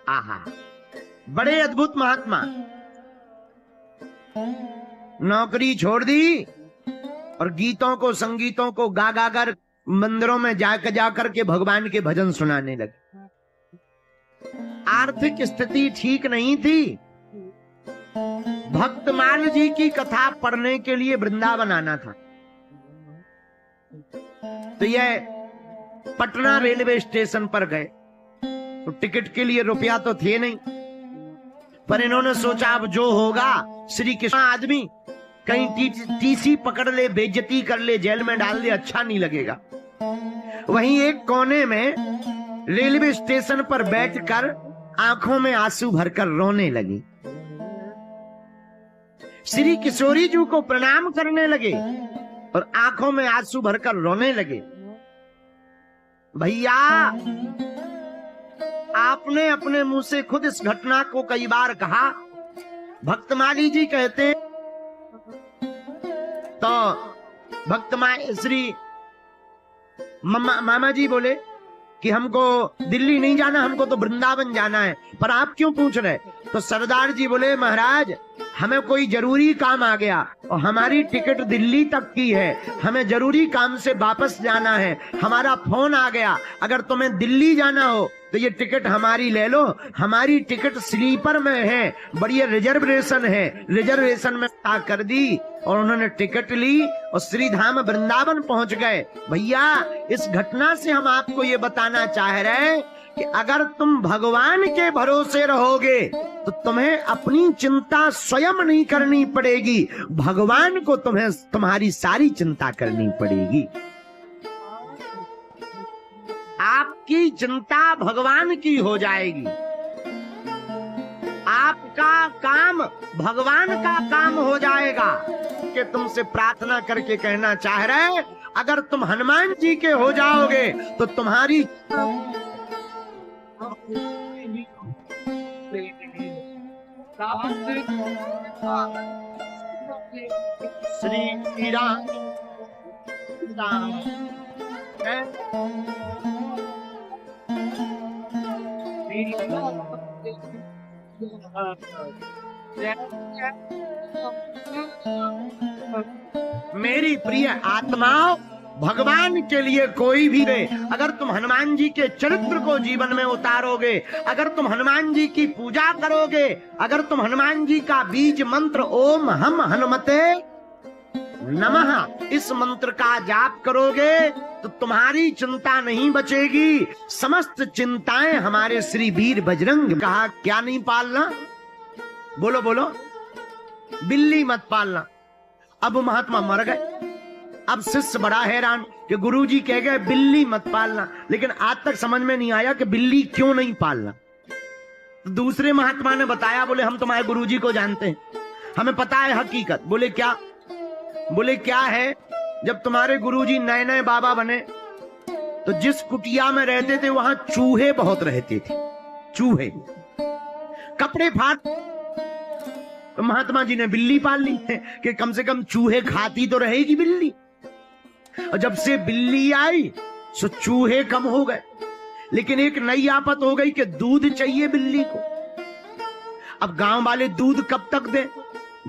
आहा, बड़े अद्भुत महात्मा। नौकरी छोड़ दी और गीतों को, संगीतों को गा गा कर मंदिरों में जाकर के भगवान के भजन सुनाने लगे। आर्थिक स्थिति ठीक नहीं थी। भक्तमाल जी की कथा पढ़ने के लिए वृंदावन आना था। तो यह पटना रेलवे स्टेशन पर गए तो टिकट के लिए रुपया तो थे नहीं, पर इन्होंने सोचा अब जो होगा, श्री कृष्ण आदमी कहीं टीसी पकड़ ले, बेइज्जती कर ले, जेल में डाल दे, अच्छा नहीं लगेगा। वहीं एक कोने में रेलवे स्टेशन पर बैठकर आंखों में आंसू भरकर रोने लगी। श्री किशोरी जी को प्रणाम करने लगे और आंखों में आंसू भरकर रोने लगे। भैया, आपने अपने मुंह से खुद इस घटना को कई बार कहा। भक्तमाली जी कहते, तो श्री मामा जी बोले कि हमको दिल्ली नहीं जाना, हमको तो वृंदावन जाना है, पर आप क्यों पूछ रहे? तो सरदार जी बोले, महाराज हमें कोई जरूरी काम आ गया और हमारी टिकट दिल्ली तक की है, हमें जरूरी काम से वापस जाना है, हमारा फोन आ गया, अगर तुम्हें दिल्ली जाना हो तो ये टिकट हमारी ले लो। हमारी टिकट स्लीपर में है, बढ़िया रिजर्वेशन है, रिजर्वेशन में कर दी और उन्होंने टिकट ली और श्रीधाम वृंदावन पहुंच गए। भैया, इस घटना से हम आपको ये बताना चाह रहे हैं कि अगर तुम भगवान के भरोसे रहोगे तो तुम्हें अपनी चिंता स्वयं नहीं करनी पड़ेगी, भगवान को तुम्हें तुम्हारी सारी चिंता करनी पड़ेगी। आपकी चिंता भगवान की हो जाएगी, आपका काम भगवान का काम हो जाएगा। कि तुमसे प्रार्थना करके कहना चाह रहे, अगर तुम हनुमान जी के हो जाओगे तो तुम्हारी श्री राम मेरी प्रिय आत्माओं, भगवान के लिए कोई भी दे, अगर तुम हनुमान जी के चरित्र को जीवन में उतारोगे, अगर तुम हनुमान जी की पूजा करोगे, अगर तुम हनुमान जी का बीज मंत्र ओम हम हनुमते नमः इस मंत्र का जाप करोगे तो तुम्हारी चिंता नहीं बचेगी, समस्त चिंताएं हमारे श्री वीर बजरंग। कहा क्या नहीं पालना? बोलो बोलो, बिल्ली मत पालना। अब महात्मा मर गए। अब शिष्य बड़ा हैरान कि गुरुजी कह गए बिल्ली मत पालना, लेकिन आज तक समझ में नहीं आया कि बिल्ली क्यों नहीं पालना। दूसरे महात्मा ने बताया, बोले हम तुम्हारे गुरुजी को जानते हैं, हमें पता है हकीकत। बोले क्या? बोले क्या है? जब तुम्हारे गुरुजी नए नए बाबा बने तो जिस कुटिया में रहते थे वहां चूहे बहुत रहते थे, चूहे, कपड़े फाट। तो महात्मा जी ने बिल्ली पाल ली है कि कम से कम चूहे खाती तो रहेगी बिल्ली। और जब से बिल्ली आई तो चूहे कम हो गए, लेकिन एक नई आफत हो गई कि दूध चाहिए बिल्ली को। अब गांव वाले दूध कब तक दें?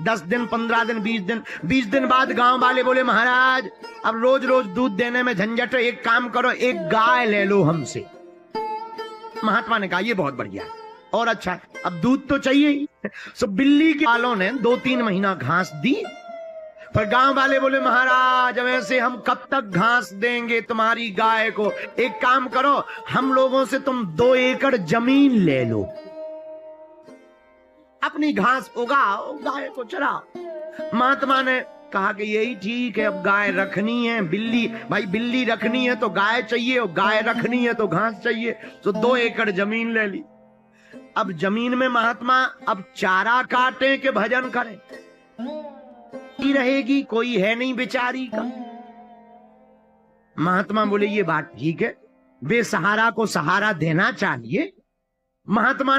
10 दिन, 15 दिन, 20 दिन। 20 दिन बाद गांव वाले बोले महाराज अब रोज रोज दूध देने में झंझट है, एक काम करो, एक गाय ले लो हमसे। महात्मा ने कहा ये बहुत बढ़िया है और अच्छा है, अब दूध तो चाहिए ही। सो बिल्ली के वालों ने 2-3 महीना घास दी, पर गांव वाले बोले महाराज वैसे हम कब तक घास देंगे तुम्हारी गाय को, एक काम करो हम लोगों से तुम 2 एकड़ जमीन ले लो, अपनी घास उगाओ, गाय को चराओ। महात्मा ने कहा कि यही ठीक है, अब गाय रखनी है, बिल्ली भाई बिल्ली रखनी है तो गाय चाहिए और गाय रखनी है तो घास चाहिए, तो 2 एकड़ जमीन ले ली। अब जमीन में महात्मा अब चारा काटे के भजन करें, ही रहेगी, कोई है नहीं बेचारी का। महात्मा बोले ये बात ठीक है, बेसहारा को सहारा देना चाहिए। महात्मा ने